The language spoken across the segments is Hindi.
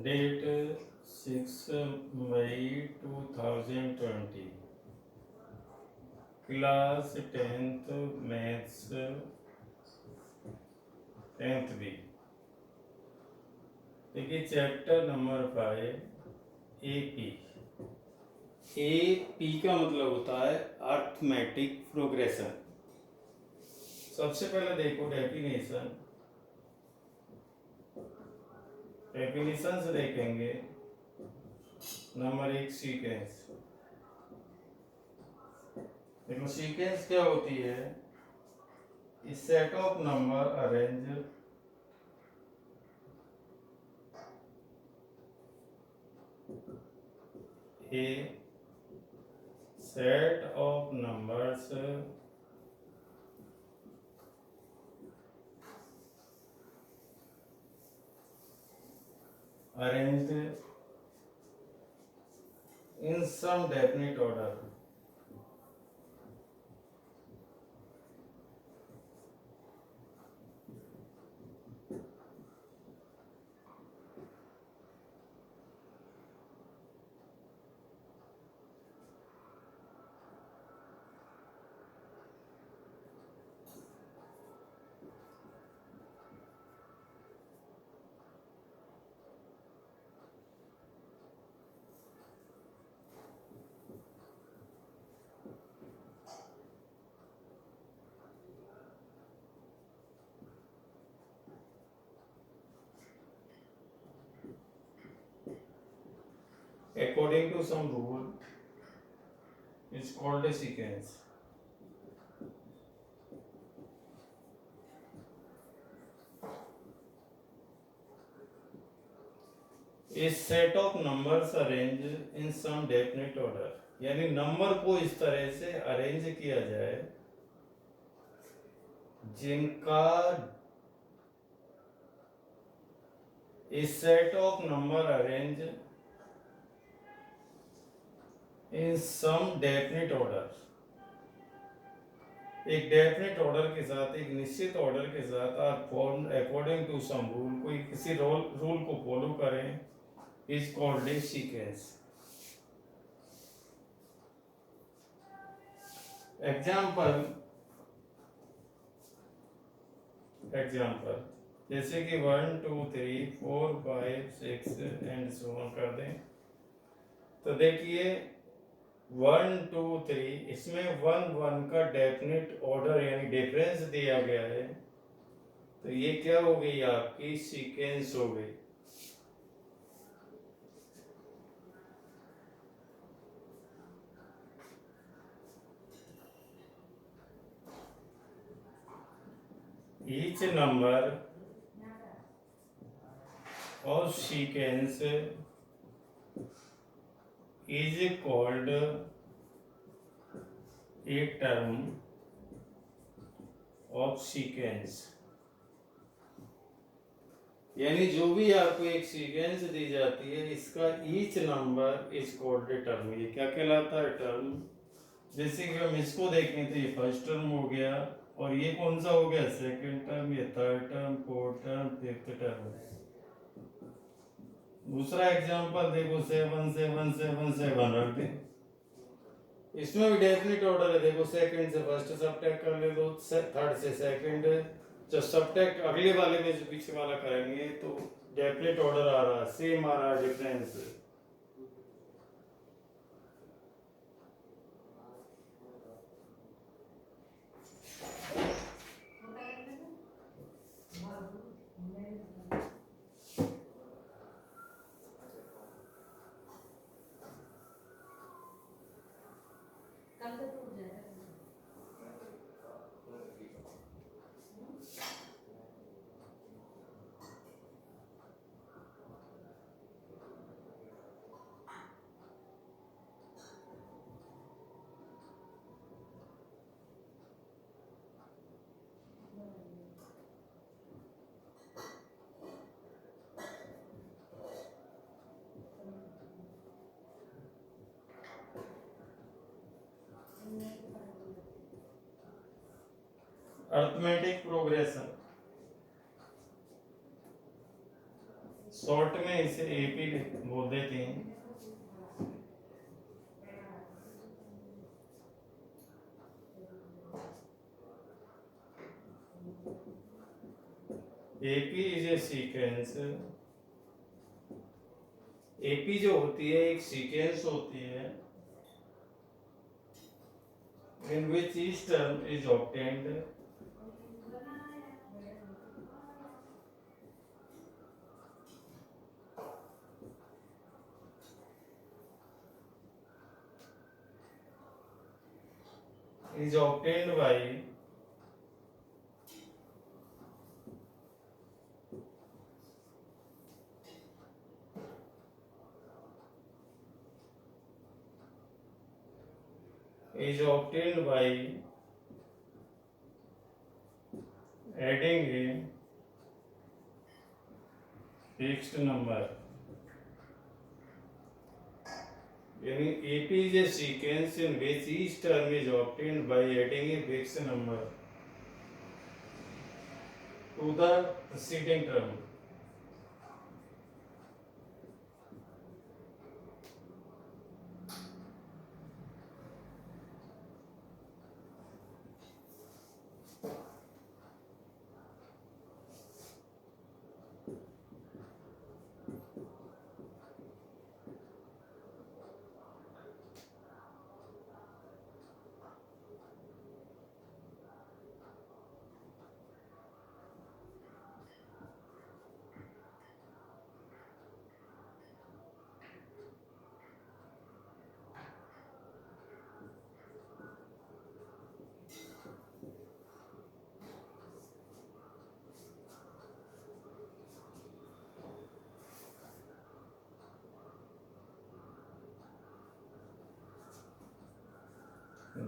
डेट 6 मई 2020, class 10th maths 10th B. देखिए चैप्टर नंबर 5 एपी। एपी का मतलब होता है अर्थमेटिक प्रोग्रेशन। सबसे पहले देखो डेफिनेशन से देखेंगे। Number 1 sequence. देखो सीक्वेंस क्या होती है? इस set of number arrange A set of numbers arranged in some definite order. According to some rule, is called a sequence. A set of numbers arranged in some definite order, यानी नंबर को इस तरह से अरेंज किया जाए जिनका a set of number arranged in some definite order, एक डेफिनेट ऑर्डर के साथ, एक निश्चित ऑर्डर के साथ और form according to some rule, कोई किसी रूल को फॉलो करें, is called a sequence. Example जैसे कि 1 2 3 4 5 6 एंड सो ऑन कर दें तो देखिए 1 2 3 इसमें 1 1 का डेफिनेट ऑर्डर यानी डिफरेंस दिया गया है, तो ये क्या हो गई? आपकी सीक्वेंस हो गई। Each number of sequence is called a term of sequence. यानी जो भी आपको एक सीक्वेंस दी जाती है, इसका each number is called a term. ये क्या कहलाता है? टर्म। जैसे कि हम इसको देखें तो ये फर्स्ट टर्म हो गया, और ये कौन सा हो गया? सेकंड टर्म, ये third term, fourth term, fifth term. दूसरा एग्जांपल देखो 7 7 7 7 रख दें। इसमें भी डेफिनेट ऑर्डर है। देखो सेकंड से फर्स्ट सब्ट्रैक्ट कर ले दो, थर्ड से सेकंड। जब सब्ट्रैक्ट अगले वाले में जो पीछे वाला करेंगे तो डेफिनेट ऑर्डर आ रहा है, सेम आ रहा है, डिफरेंस। Arithmetic progression. शॉर्ट में इसे एपी बोल देते हैं। AP is a sequence. AP जो होती है एक सीक्वेंस होती है in which each term is obtained by adding a fixed number। यानी AP is a sequence in which each term is obtained by adding a fixed number to the preceding term।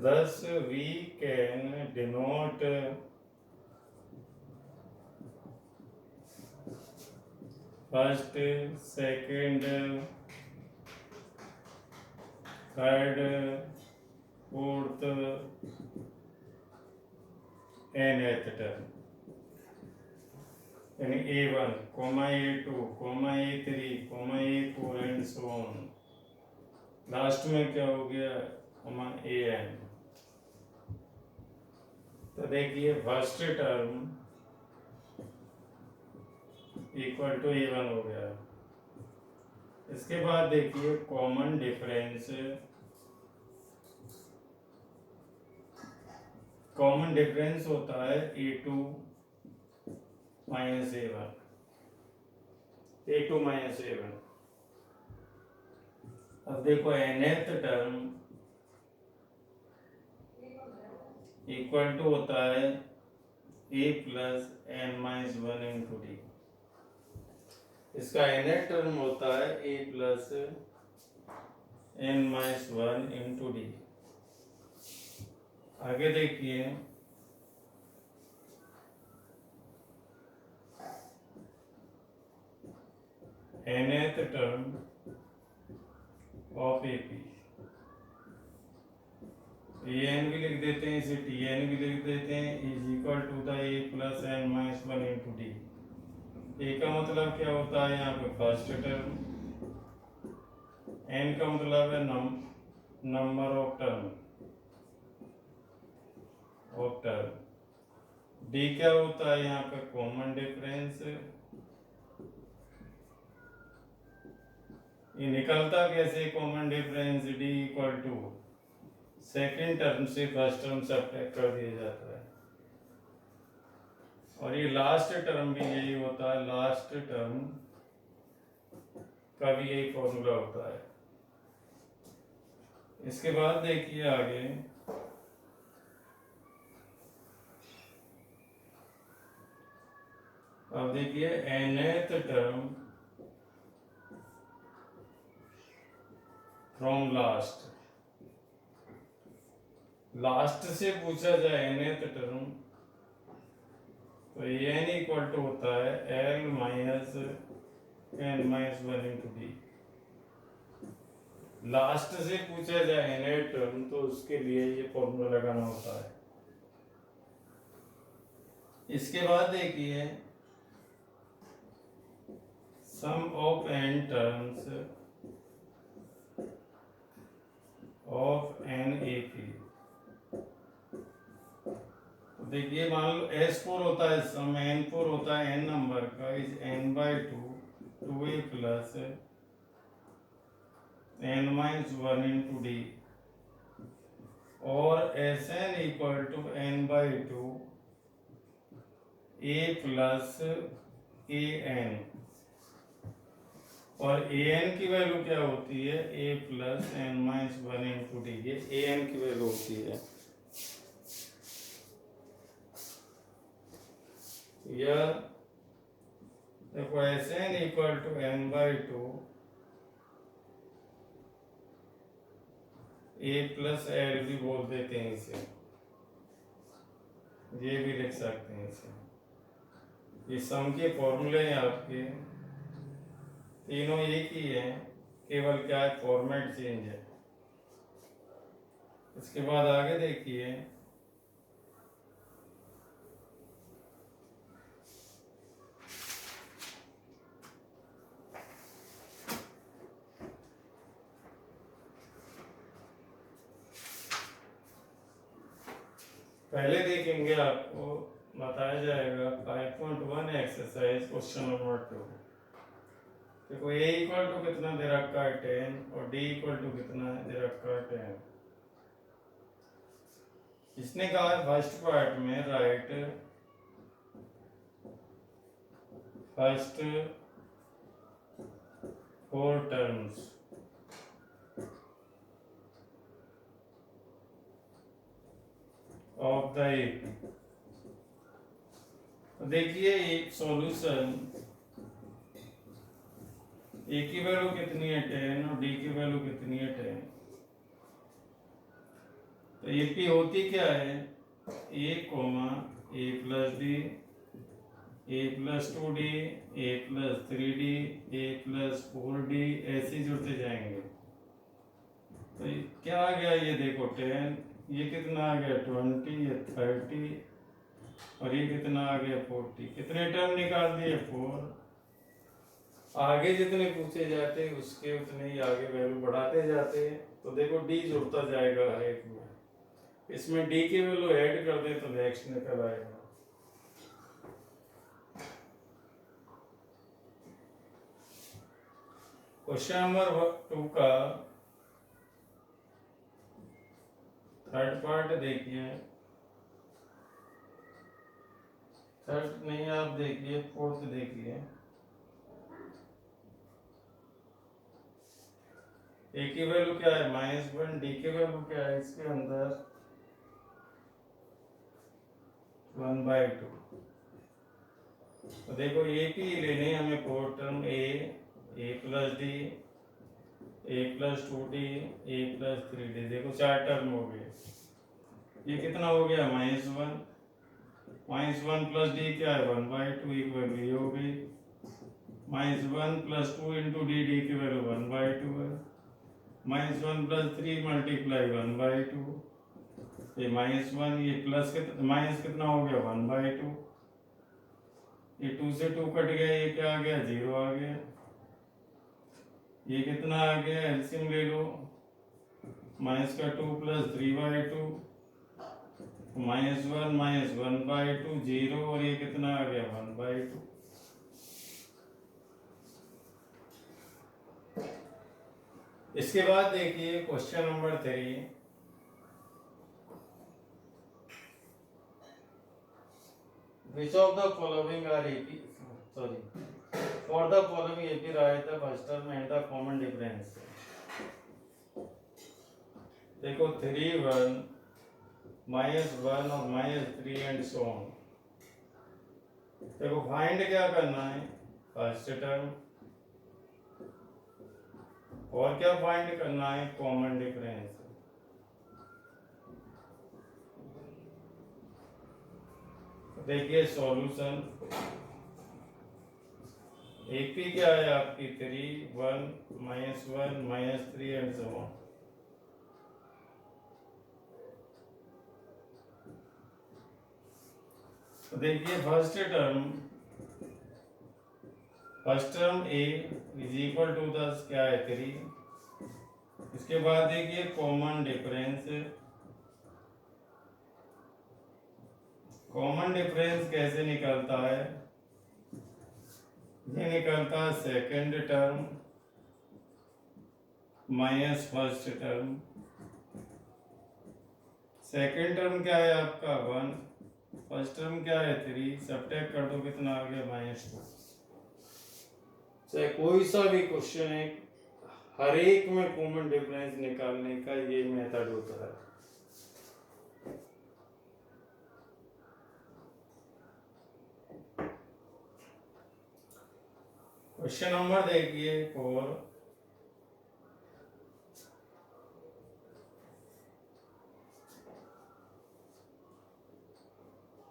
Thus we can denote first, second, third, fourth, nth term यानी A1, A2, A3, A4 and so on. Last में क्या हो गया AN। तो देखिए first term equal to A1 हो गया। इसके बाद देखिए कॉमन डिफरेंस होता है A2 माइनस A1। अब देखो nth टर्म इक्वल टू होता है A plus n minus 1 into D. इसका nth टर्म होता है A plus n minus 1 into D. आगे देखिए nth term of AP an भी लिख देते हैं, इसे Tn भी लिख देते हैं, is equal to the A plus n minus 1 into D. A का मतलब क्या होता है यहाँ पे फर्स्ट टर्म, n का मतलब है नंबर ऑफ टर्म, डी क्या होता है यहाँ पे कॉमन डिफरेंस। ये निकलता कैसे common difference, D equal to second term से फर्स्ट टर्म सब्ट्रैक्ट कर दिया जाता है। और ये लास्ट टर्म भी यही होता है, लास्ट टर्म का भी यही फॉर्मूला होता है। इसके बाद देखिए आगे अब देखिए nth टर्म फ्रॉम लास्ट से पूछा जाए nth टर्म तो n इक्वल टू होता है L minus n minus 1 into D. Last से पूछा जाए nth टर्म तो उसके लिए ये फॉर्मूला लगाना होता है। इसके बाद देखिए sum of n terms of n AP। तो देखिए मान लो S4 होता है सम, N4 होता है n नंबर का, is n/2 2a plus n-1 into d, और Sn equal to n/2 a plus an, और an की वैल्यू क्या होती है a plus n-1 into D, ये an की वैल्यू होती है। या देखो Sn equal to n/2 a plus L भी बोल देते हैं इसे, ये भी लिख सकते हैं इसे। ये सम के फॉर्मूले हैं आपके, तीनों एक ही है, केवल क्या है फॉर्मेट चेंज है। इसके बाद आगे देखिए, पहले देखेंगे आपको बताया जाएगा 5.1 एक्सरसाइज क्वेश्चन नंबर 2। देखो a इक्वल टू कितना दे रखा है 10 और d इक्वल टू कितना दे रखा है 10। इसने कहा है फर्स्ट पार्ट में right first 4 terms of the AP। तो देखिए एक सॉल्यूशन, a की वैल्यू कितनी है 10 और d की वैल्यू कितनी है 10। तो AP होती क्या है a plus d, a plus 2d, a plus 3d, a plus 4d, ऐसे जुड़ते जाएंगे। तो क्या आ गया ये देखो 10, ये कितना आ गया 20, ये 30 और ये कितना आ गया 40। कितने टर्म निकाल दिए 4। आगे जितने पूछे जाते हैं उसके उतने ही आगे वैल्यू बढ़ाते जाते हैं। तो देखो डी जुड़ता जाएगा हर एक में, इसमें डी की वैल्यू ऐड कर दे तो नेक्स्ट निकल आएगा। क्वेश्चन नंबर 2 का थर्ड पार्ट देखिए, थर्ड नहीं आप देखिए फोर्थ देखिए। ए की वैल्यू क्या है -1, डी की वैल्यू क्या है इसके अंदर 1/2। तो देखो ए की लेने हमें 4 term a plus d, a plus 2d, a plus 3d, देखो 4 टर्म हो गए। ये कितना हो गया -1 प्लस d क्या है 1/2, एक वैल्यू ये हो गई। -1 प्लस 2 इंटू डी, डी की वैल्यू 1/2 है। -1 प्लस 3 मल्टीप्लाई 1/2, ये -1, ये प्लस माइनस कितना हो गया 1/2, ये 2 से 2 कट गया, ये क्या आ गया 0 आ गया। ये कितना आ गया एलसीएम ले लो, माइनस का 2 प्लस 3/2, -1 1/2 0, और ये कितना आ गया 1/2। इसके बाद देखिए question number 3, which of the following are AP, sorry, for the following AP write the first term and the common difference। देखो 3 1 -1 और -3 एंड सो ऑन। देखो फाइंड क्या करना है फर्स्ट टर्म, और क्या फाइंड करना है कॉमन डिफरेंस। देखिए सॉल्यूशन, एपी क्या है आपकी 3 1 -1 -3 एंड सो ऑन। देखिए first term first term A is equal to 10 क्या है 3। इसके बाद देखिए कॉमन डिफरेंस। कॉमन डिफरेंस कैसे निकलता है, ये निकलता है second term minus first term. Second term क्या है आपका 1, फर्स्ट टर्म क्या है 3, सब्ट्रैक्ट कर दो कितना आ गया -2। चाहे कोई सा भी क्वेश्चन है, हर एक में कॉमन डिफरेंस निकालने का ये मेथड होता है। क्वेश्चन नंबर देखिए 4।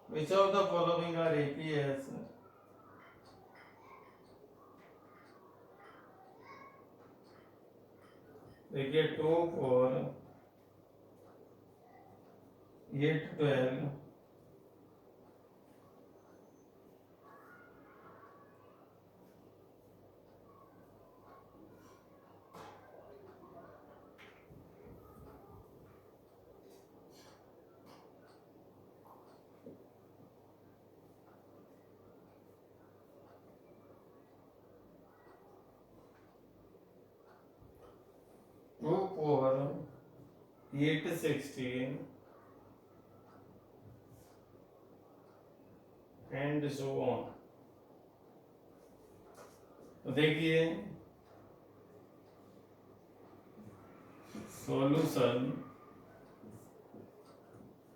Which of the following are APS? देखिए 2 4 8 12 2 4 8 16 and so on। तो देखिए सॉल्यूशन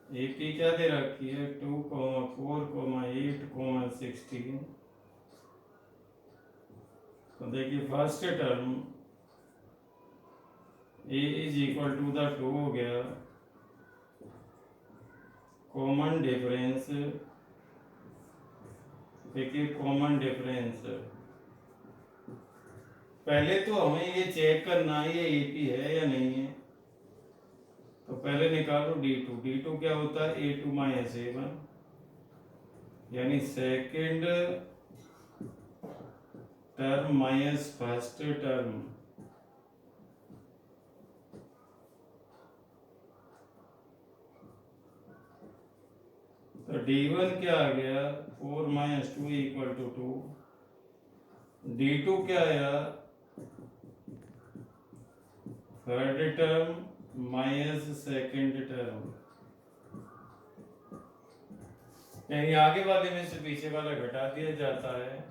एपी क्या दे रखी है 2 4 8 16। तो देखिए first term A is equal to the 2 हो गया, कॉमन डिफरेंस देखिए कॉमन डिफरेंस। पहले तो हमें ये चेक करना है ये एपी है या नहीं है। तो पहले निकालो D2। D2 क्या होता है A2 माइनस A1, यानी second term minus first term. तो D1 क्या आ गया 4 माइनस 2 इक्वल टू 2। D2 क्या आया third term minus second term, यानी आगे वाले में से पीछे वाला घटा दिया जाता है।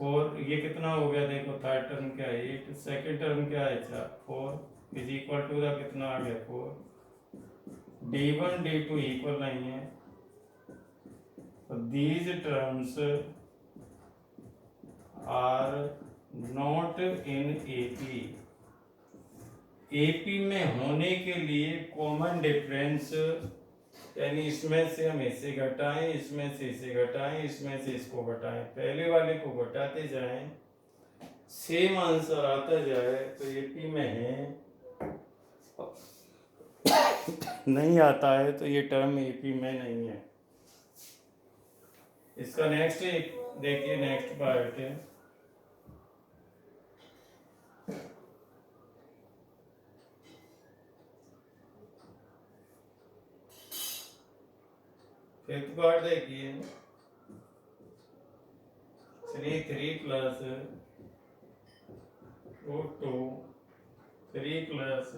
और ये कितना हो गया देखो, थर्ड टर्म क्या है 8, सेकेंड टर्म क्या है 4 इज इक्वल टू द कितना आ गया 4। D1 D2 इक्वल नहीं है, तो these terms are not in AP। AP में होने के लिए कॉमन डिफरेंस, यानी इसमें से हम इसे घटाएं, इसमें से इसे घटाएं, इसमें से इसको घटाएं, पहले वाले को घटाते जाएं, सेम आंसर आता जाए। तो AP में है, नहीं आता है तो ये टर्म AP में नहीं है। इसका नेक्स्ट देखिए, नेक्स्ट पार्ट है फिफ्थ पार्ट देखिए 3 plus root 2 3 plus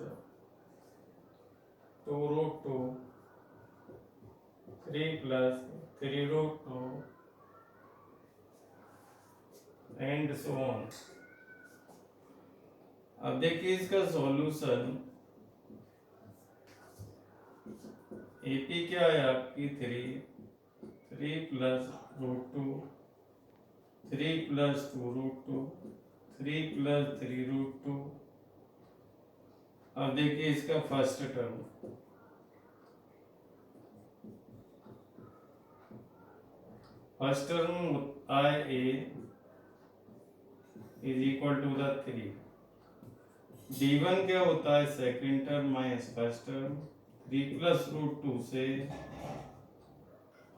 2 root 2 3 plus 3 root 2 and so on. अब देखिए इसका सॉल्यूशन एपी क्या है आपकी 3 plus root 2 3 plus 2 root 2 3 plus 3 root 2। अब देखिए इसका फर्स्ट टर्म आए A is equal to the 3। D1 क्या होता है second term minus first term. 3 plus root 2 से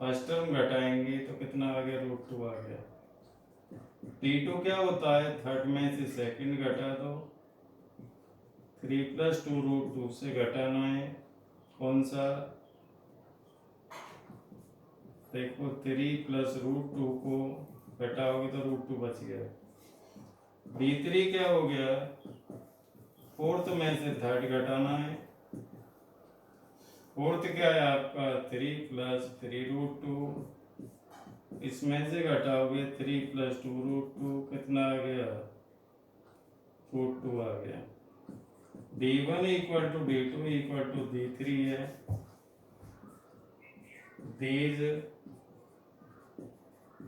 फर्स्ट टर्म घटाएंगे तो कितना आ गया रूट 2 आ गया। D2 क्या होता है, थर्ड में से सेकंड घटा दो, 3 + 2 √2 से घटाना है कौन सा, देखो 3 + √2 को घटाओगे तो √2 बच गया। D3 क्या हो गया, फोर्थ में से थर्ड घटाना है, फोर्थ क्या है आपका 3 + 3 √2, इसमें से घटाओगे 3 + 2 √2, कितना आ गया, √2 आ गया। D1 = D2 = D3 है। These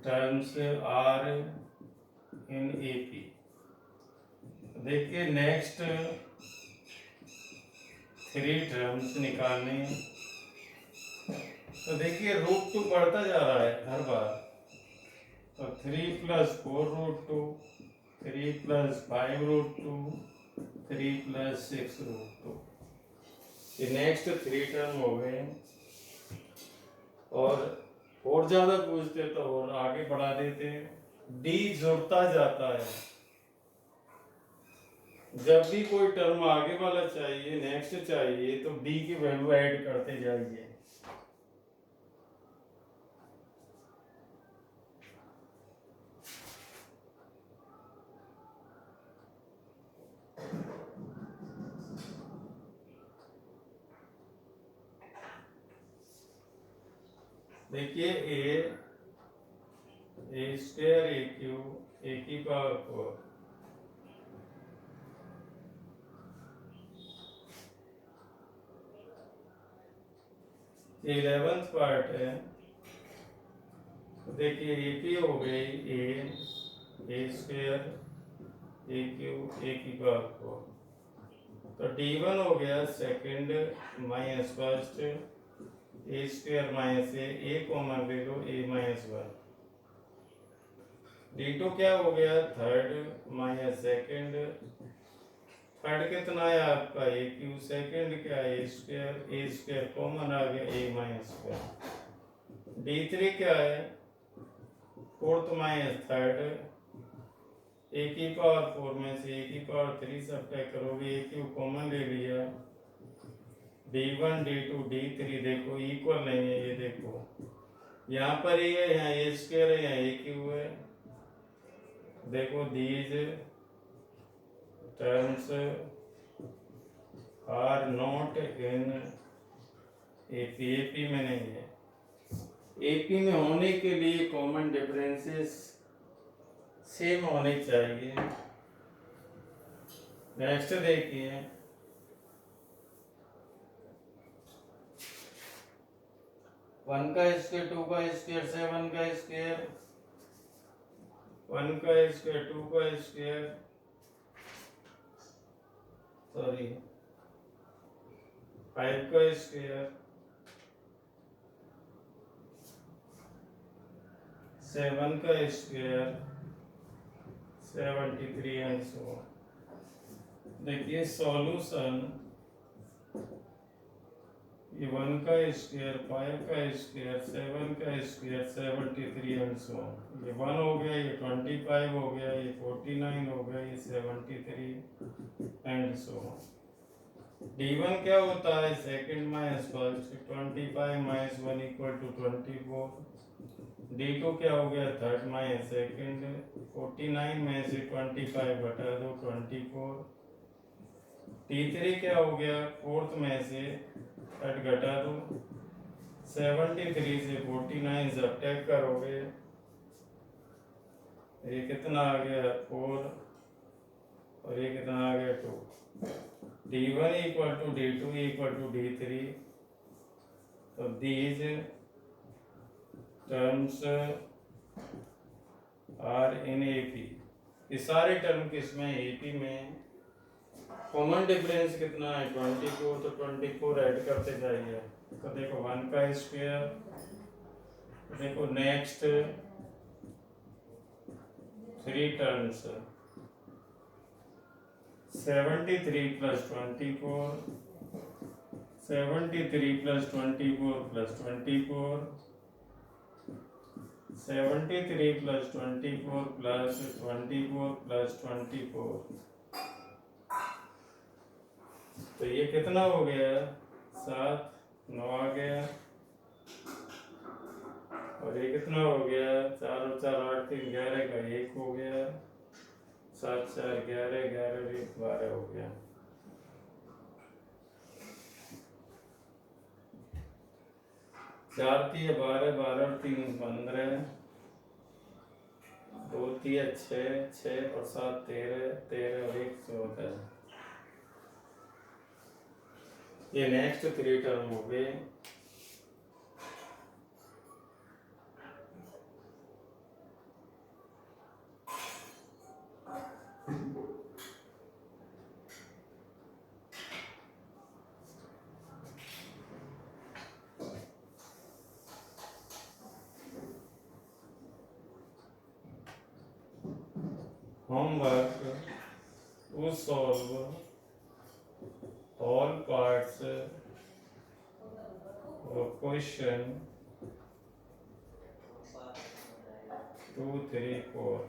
terms are in AP। देखिए नेक्स्ट 3 टर्म्स निकालने, तो देखिए √2 बढ़ता जा रहा है हर बार, तो 3 + 4 √2, 3 + 5 √2, 3 + 6 √2, ये नेक्स्ट 3 टर्म हो गए। और ज्यादा पूछते तो और आगे बढ़ा देते, डी जुड़ता जाता है, जब भी कोई टर्म आगे वाला चाहिए, नेक्स्ट चाहिए, तो डी की वैल्यू ऐड करते जाइए। देखिए ए स्क्वायर ए क्यूब ए की पावर 4, ये 11th पार्ट है। तो देखिए ए पी हो गई ए स्क्वायर ए क्यूब ए की पावर 4, तो D1 हो गया सेकंड माइनस फर्स्ट, ए स्क्वायर माइनस ए कॉमन ले लो, ए -1। D2 क्या हो गया, थर्ड माइनस सेकंड, थर्ड कितना है आपका ए क्यूब, सेकंड क्या है ए स्क्वायर कॉमन आ गया, ए -1। D3 क्या है, फोर्थ माइनस थर्ड, ए की पावर 4 में से ए की पावर 3 सब्ट्रैक्ट करोगे, ए क्यूब कॉमन ले लिया, D1 D2 D3 देखो इक्वल नहीं है, ये देखो यहाँ पर ही है, यहाँ ए स्क्वायर है, यहाँ ए क्यूब है, देखो these terms are not in AP, AP में नहीं है। एपी में होने के लिए कॉमन डिफरेंसेस सेम होने चाहिए। नेक्स्ट देखिए, वन का स्क्वायर, टू का स्क्वायर, 7 का स्क्वायर, 1 का स्क्वायर, 2 का स्क्वायर, सॉरी 5 का स्क्वायर, 7 का स्क्वायर, 73 एंड सो ऑन। देखिए सॉल्यूशन, ये 1 का स्क्वायर, 5 का स्क्वायर, 7 का स्क्वायर, 73 एंड सो ऑन। ये 1 हो गया, ये 25 हो गया, ये 49 हो गया, ये 73 एंड सो ऑन। D1 क्या होता है, सेकंड माइनस फर्स्ट, 25 - 1 = 24। D2 क्या हो गया, थर्ड माइनस सेकंड, 49 में से 25 घटा दो, 24। D3 क्या हो गया, फोर्थ में से थर्ड घटा दो, 73 से 49 सब्ट्रैक्ट करोगे, ये कितना आ गया 4, और ये कितना आ गया 2। D1 = D2 = D3, तो these terms are in AP। ये सारे टर्म किसमें, AP में। कॉमन डिफरेंस कितना है 24, तो 24 ऐड करते जाइए, तो देखो 1 का स्क्वायर, देखो next 3 terms, 73 + 24, 73 + 24 + 24, 73 plus 24 plus 24 plus 24, तो ये कितना हो गया? 7, 9 आ गया, और ये कितना हो गया? 4 और 4 8 3 11 का 1 हो गया, 7 4 11, 11 और 1 12 हो गया। चार तिया 12, 12 और 3 15, 2 तिया 6, 6 और 7 13, 13 और 1 14। ये नेक्स्ट 3 टर्म हो गए। Homework to solve all parts of question 2, 3, 4.